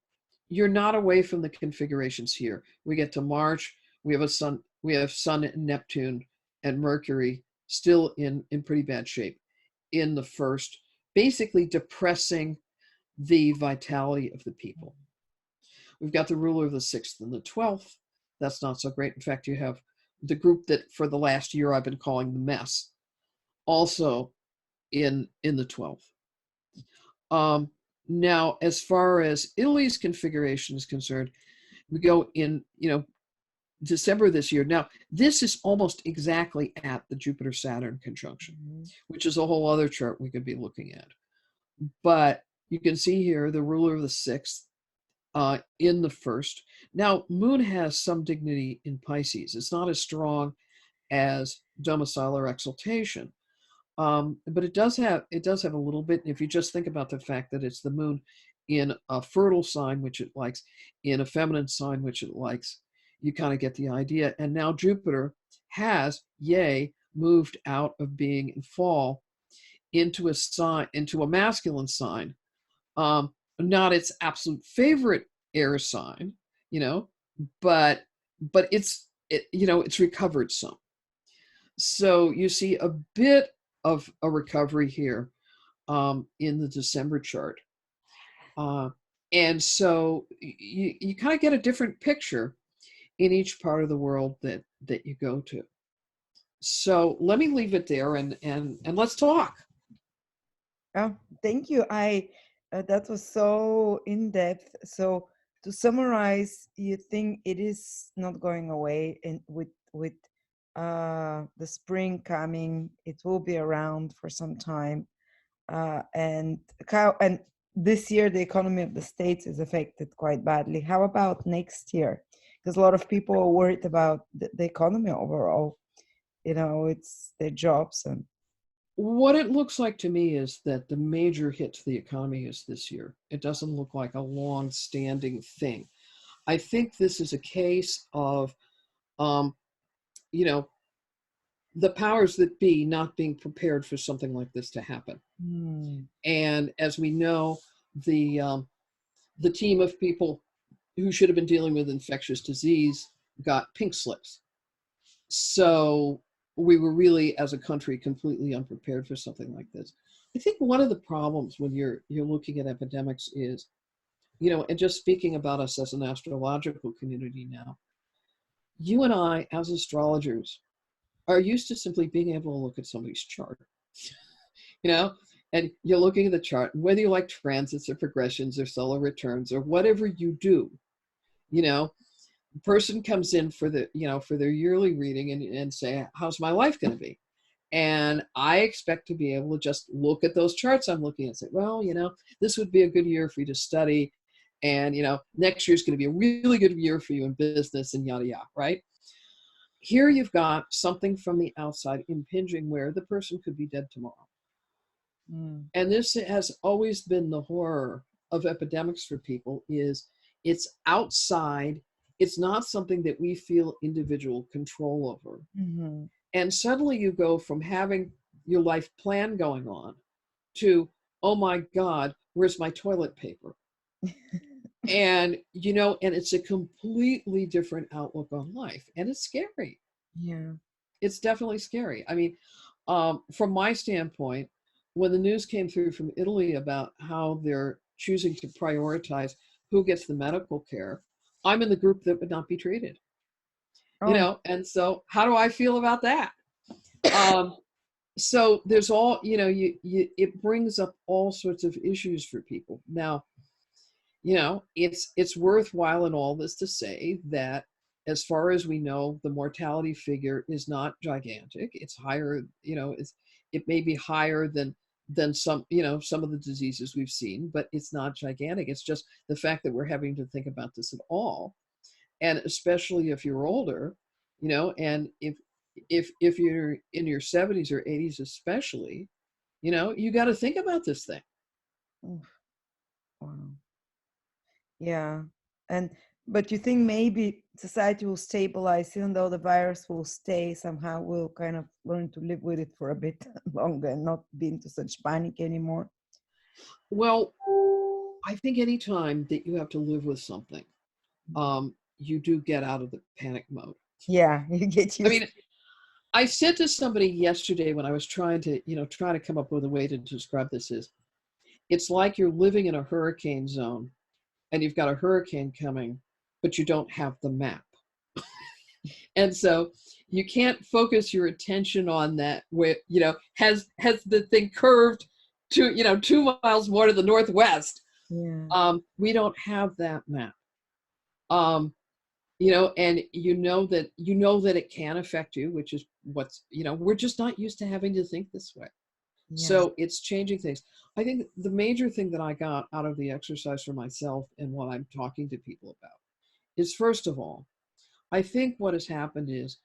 you're not away from the configurations here. We get to March, we have Sun and Neptune and Mercury still in pretty bad shape in the 1st, basically depressing the vitality of the people. We've got the ruler of the 6th and the 12th. That's not so great. In fact, you have the group that for the last year I've been calling the mess, also in the 12th. Now, as far as Italy's configuration is concerned, we go in, you know, December this year. Now, this is almost exactly at the Jupiter-Saturn conjunction, which is a whole other chart we could be looking at. But you can see here the ruler of the 6th in the 1st. Now, Moon has some dignity in Pisces. It's not as strong as domicile or exaltation. But it does have a little bit. If you just think about the fact that it's the Moon in a fertile sign, which it likes, in a feminine sign, which it likes, you kind of get the idea. And now Jupiter has, moved out of being in fall into a sign, into a masculine sign, not its absolute favorite air sign, you know, but it's recovered some. So you see a bit of a recovery here in the December chart. And so you kind of get a different picture in each part of the world that you go to. So let me leave it there and let's talk. Oh, thank you. I That was so in depth. So to summarize, you think it is not going away, and with the spring coming, it will be around for some time. And this year the economy of the states is affected quite badly. How about next year? Because a lot of people are worried about the economy overall. It's their jobs and What it looks like to me is that the major hit to the economy is this year. It doesn't look like a long-standing thing. I think this is a case of, um, you know, the powers that be not being prepared for something like this to happen. Hmm. And as we know, the team of people who should have been dealing with infectious disease got pink slips. So we were really, as a country, completely unprepared for something like this. I think one of the problems when you're looking at epidemics is, and just speaking about us as an astrological community now, you and I, as astrologers, are used to simply being able to look at somebody's chart, you know, and you're looking at the chart, and whether you like transits or progressions or solar returns or whatever you do, you know, the person comes in for their yearly reading and say, how's my life going to be? And I expect to be able to just look at those charts I'm looking at and say, well, this would be a good year for you to study. And, next year's going to be a really good year for you in business and yada, yada, right? Here you've got something from the outside impinging where the person could be dead tomorrow. Mm. And this has always been the horror of epidemics for people is it's outside. It's not something that we feel individual control over. Mm-hmm. And suddenly you go from having your life plan going on to, oh my God, where's my toilet paper? And, and it's a completely different outlook on life. And it's scary. Yeah. It's definitely scary. I mean, from my standpoint, when the news came through from Italy about how they're choosing to prioritize who gets the medical care, I'm in the group that would not be treated. Oh. And so how do I feel about that? So there's all, it brings up all sorts of issues for people. Now, it's worthwhile in all this to say that as far as we know, the mortality figure is not gigantic. It's higher, it may be higher than some of the diseases we've seen, but it's not gigantic. It's just the fact that we're having to think about this at all. And especially if you're older, and if you're in your 70s or 80s especially, you got to think about this thing. Oof. Wow. Yeah. And but you think maybe society will stabilize even though the virus will stay, somehow we'll kind of learn to live with it for a bit longer and not be into such panic anymore? Well, I think anytime that you have to live with something, you do get out of the panic mode. Yeah, you get I used. mean, I said to somebody yesterday when I was trying to come up with a way to describe this is, it's like you're living in a hurricane zone and you've got a hurricane coming, but you don't have the map. And so you can't focus your attention on that where, has the thing curved to, 2 miles more to the northwest. Yeah. We don't have that map. And that it can affect you, which is we're just not used to having to think this way. Yeah. So it's changing things. I think the major thing that I got out of the exercise for myself and what I'm talking to people about is, first of all, I think what has happened is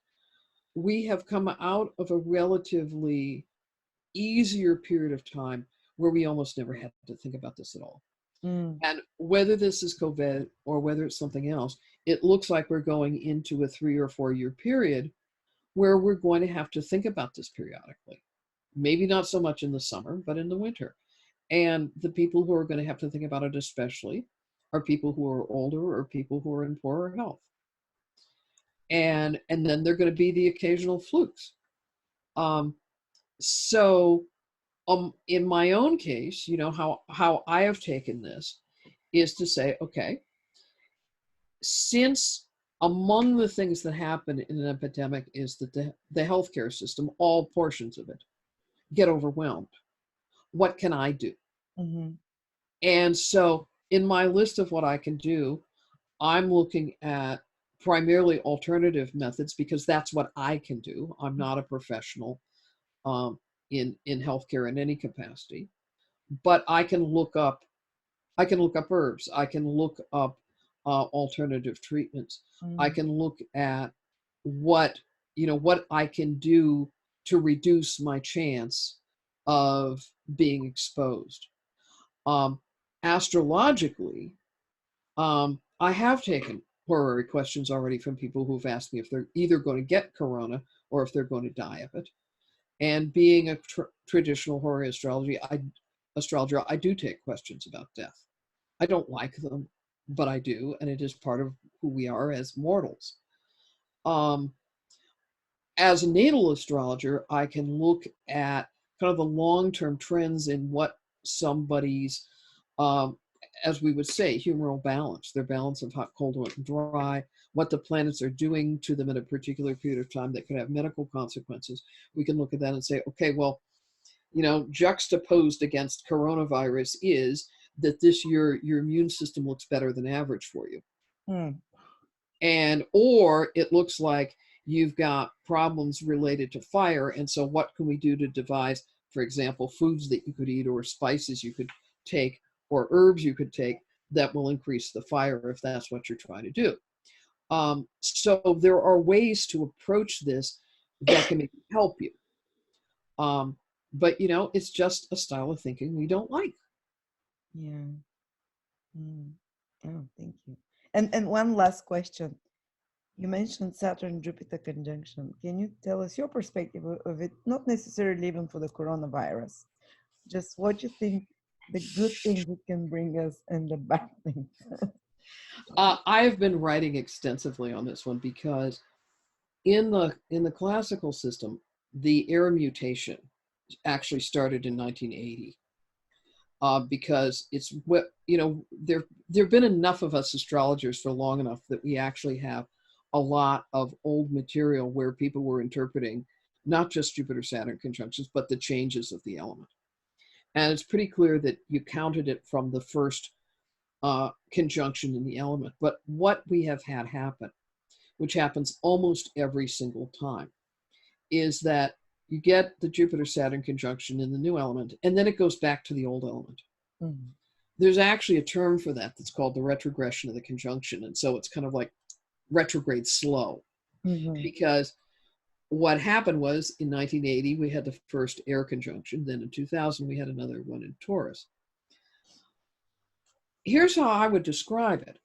we have come out of a relatively easier period of time where we almost never had to think about this at all. Mm. And whether this is COVID or whether it's something else, it looks like we're going into a 3 or 4 year period where we're going to have to think about this periodically. Maybe not so much in the summer, but in the winter. And the people who are going to have to think about it especially are people who are older or people who are in poorer health. And then there are going to be the occasional flukes. Um, so in my own case, you know, how I have taken this is to say, okay, since among the things that happen in an epidemic is that the healthcare system, all portions of it, get overwhelmed. What can I do? Mm-hmm. And so in my list of what I can do, I'm looking at primarily alternative methods because that's what I can do. I'm not a professional in healthcare in any capacity, but I can look up herbs. I can look up alternative treatments. I Mm-hmm. can look at what what I can do to reduce my chance of being exposed. Um, Astrologically, I have taken horary questions already from people who've asked me if they're either going to get corona or if they're going to die of it. And being a traditional horary astrologer, I do take questions about death. I don't like them, but I do, and it is part of who we are as mortals. Um, as a natal astrologer, I can look at kind of the long-term trends in what somebody's, um, as we would say, humoral balance, their balance of hot, cold, wet, and dry, what the planets are doing to them in a particular period of time that could have medical consequences. We can look at that and say, okay, well, you know, juxtaposed against coronavirus is that this year your immune system looks better than average for you. Mm. And or it looks like you've got problems related to fire. And so what can we do to devise, for example, foods that you could eat or spices you could take or herbs you could take that will increase the fire if that's what you're trying to do. So there are ways to approach this that can help you. Um, but you know, it's just a style of thinking we don't like. Yeah. Mm. Oh, thank you. And one last question. You mentioned Saturn Jupiter conjunction. Can you tell us your perspective of it? Not necessarily even for the coronavirus, just what you think the good things it can bring us and the bad things. I've been writing extensively on this one because in the classical system, the air mutation actually started in 1980 because it's what you know there've been enough of us astrologers for long enough that we actually have a lot of old material where people were interpreting not just Jupiter Saturn conjunctions but the changes of the element, and it's pretty clear that you counted it from the first conjunction in the element. But what we have had happen, which happens almost every single time, is that you get the Jupiter Saturn conjunction in the new element, and then it goes back to the old element. Mm-hmm. There's actually a term for that that's called the retrogression of the conjunction. And so it's kind of like retrograde slow, Mm-hmm. because what happened was in 1980, we had the first air conjunction. Then in 2000, we had another one in Taurus. Here's how I would describe it.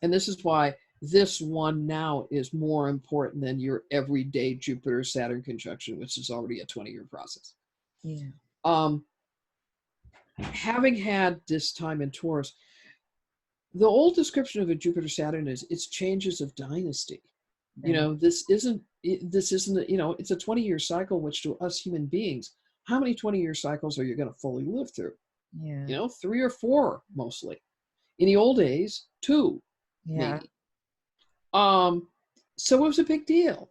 And this is why this one now is more important than your everyday Jupiter Saturn conjunction, which is already a 20-year process. Yeah. Um, Having had this time in Taurus, the old description of a Jupiter Saturn is it's changes of dynasty. You Right. know, this isn't you know, it's a 20-year cycle, which to us human beings, how many 20-year cycles are you going to fully live through? Yeah. You know, 3 or 4 mostly. In the old days, 2 Yeah. maybe. Um, so it was a big deal.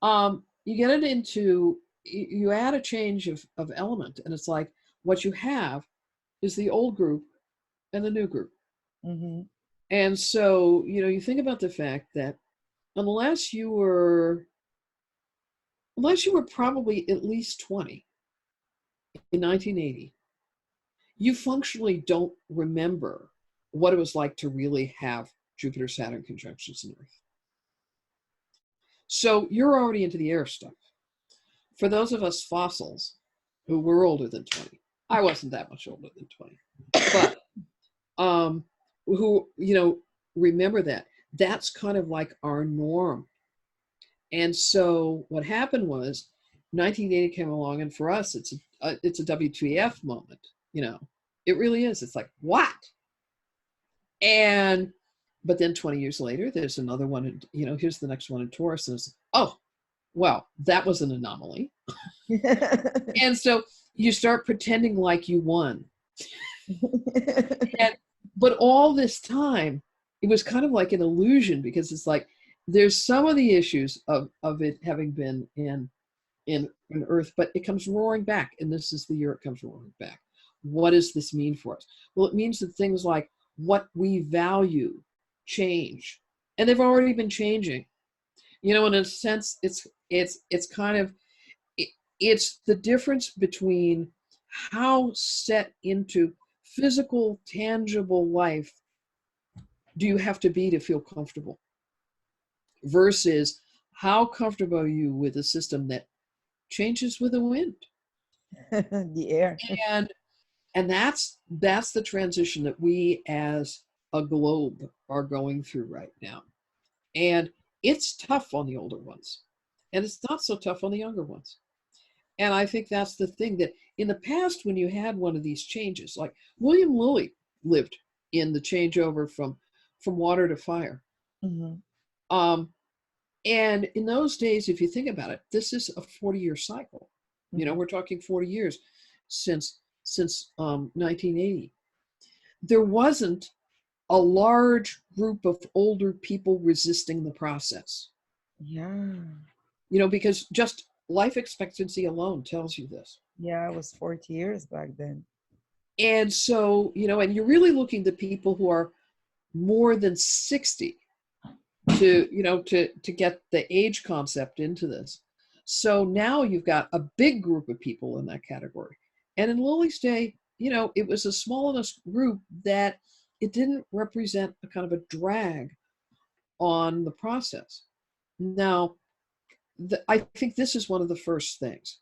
You get it into you add a change of element, and it's like what you have is the old group and the new group. Mm-hmm. And so, you know, you think about the fact that unless you were probably at least 20 in 1980, you functionally don't remember what it was like to really have Jupiter Saturn conjunctions in Earth. So you're already into the air stuff. For those of us fossils who were older than 20, I wasn't that much older than 20, but who, you know, remember that. That's kind of like our norm. And so what happened was 1980 came along, and for us, it's a WTF moment. you know, it really is. It's like, what? And, but then 20 years later, there's another one, you know, here's the next one in Taurus. And it's, oh, well, that was an anomaly. And so you start pretending like you won. And, but all this time, it was kind of like an illusion, because it's like, there's some of the issues of it having been in Earth, but it comes roaring back. And this is the year it comes roaring back. What does this mean for us? Well, it means that things like what we value change. And they've already been changing. You know, in a sense, it's kind of, it's the difference between how set into physical, tangible life do you have to be to feel comfortable, versus how comfortable are you with a system that changes with the wind. The air. And that's the transition that we as a globe are going through right now. And it's tough on the older ones, and it's not so tough on the younger ones. And I think that's the thing, that in the past, when you had one of these changes, like William Lilly lived in the changeover from water to fire. Mm-hmm. And in those days, if you think about it, this is a 40-year cycle. You know, we're talking 40 years since 1980. There wasn't a large group of older people resisting the process. Yeah. You know, because just life expectancy alone tells you this. Yeah, I was 40 years back then. And so, you know, and you're really looking to people who are more than 60 to, you know, to get the age concept into this. So now you've got a big group of people in that category. And in Lily's day, you know, it was a small enough group that it didn't represent a kind of a drag on the process. Now, I think this is one of the first things.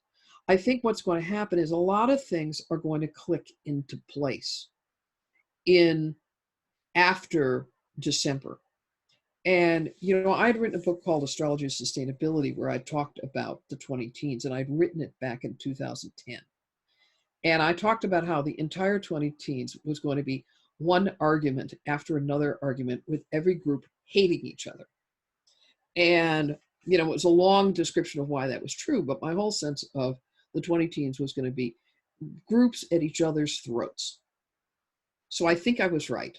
I think what's going to happen is a lot of things are going to click into place in after December. And, you know, I'd written a book called Astrology of Sustainability, where I talked about the 20 teens, and I'd written it back in 2010. And I talked about how the entire 20 teens was going to be one argument after another argument, with every group hating each other. And, you know, it was a long description of why that was true, but my whole sense of the 20 teens was going to be groups at each other's throats. So I think I was right.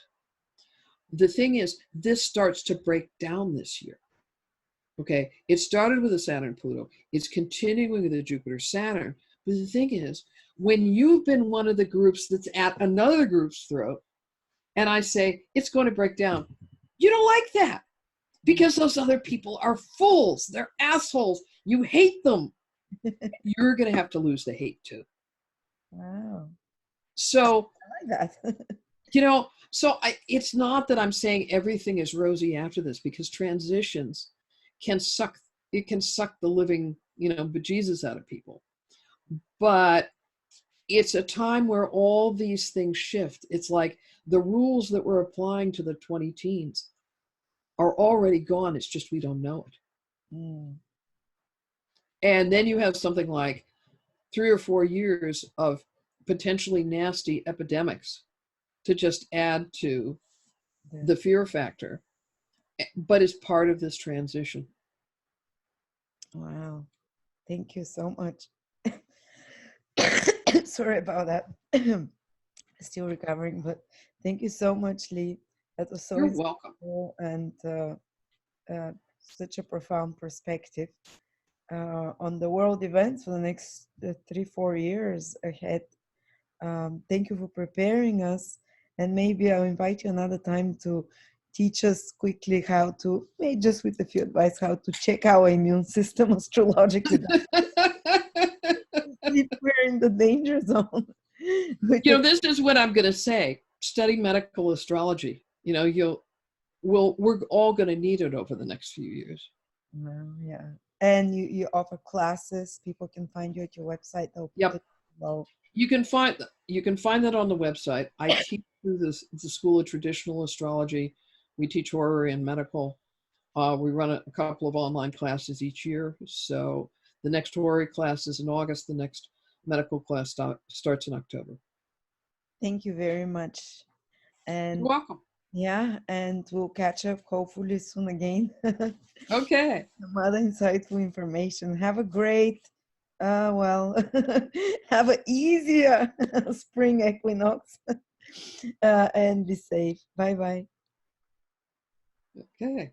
The thing is, this starts to break down this year. Okay, it started with the Saturn Pluto. It's continuing with the Jupiter Saturn. But the thing is, when you've been one of the groups that's at another group's throat, and I say it's going to break down, you don't like that, because those other people are fools. They're assholes. You hate them. You're going to have to lose the hate too. Wow. So I like that. You know, so it's not that I'm saying everything is rosy after this, because transitions can suck the living, you know, bejesus out of people. But it's a time where all these things shift. It's like the rules that we're applying to the 20 teens are already gone. It's just we don't know it. Mm. And then you have something like 3 or 4 years of potentially nasty epidemics to just add to the fear factor, but it's part of this transition. Wow. Thank you so much. Sorry about that. Still recovering, but thank you so much, Lee. That was so You're welcome. And such a profound perspective on the world events for the next 3-4 years ahead. Thank you for preparing us, and maybe I'll invite you another time to teach us quickly how to, maybe just with a few advice, how to check our immune system astrologically. If we're in the danger zone. You know, this is what I'm going to say. Study medical astrology. You know, we're all going to need it over the next few years. Well, yeah. And you offer classes. People can find you at your website. Yep. You can find that on the website. I teach through the School of Traditional Astrology. We teach horror and medical. We run a couple of online classes each year. So the next horror class is in August. The next medical class starts in October. Thank you very much. You're And welcome. yeah, and we'll catch up hopefully soon again. Okay. Some other insightful information. Have a great, well, have an easier spring equinox and be safe. Bye bye. Okay.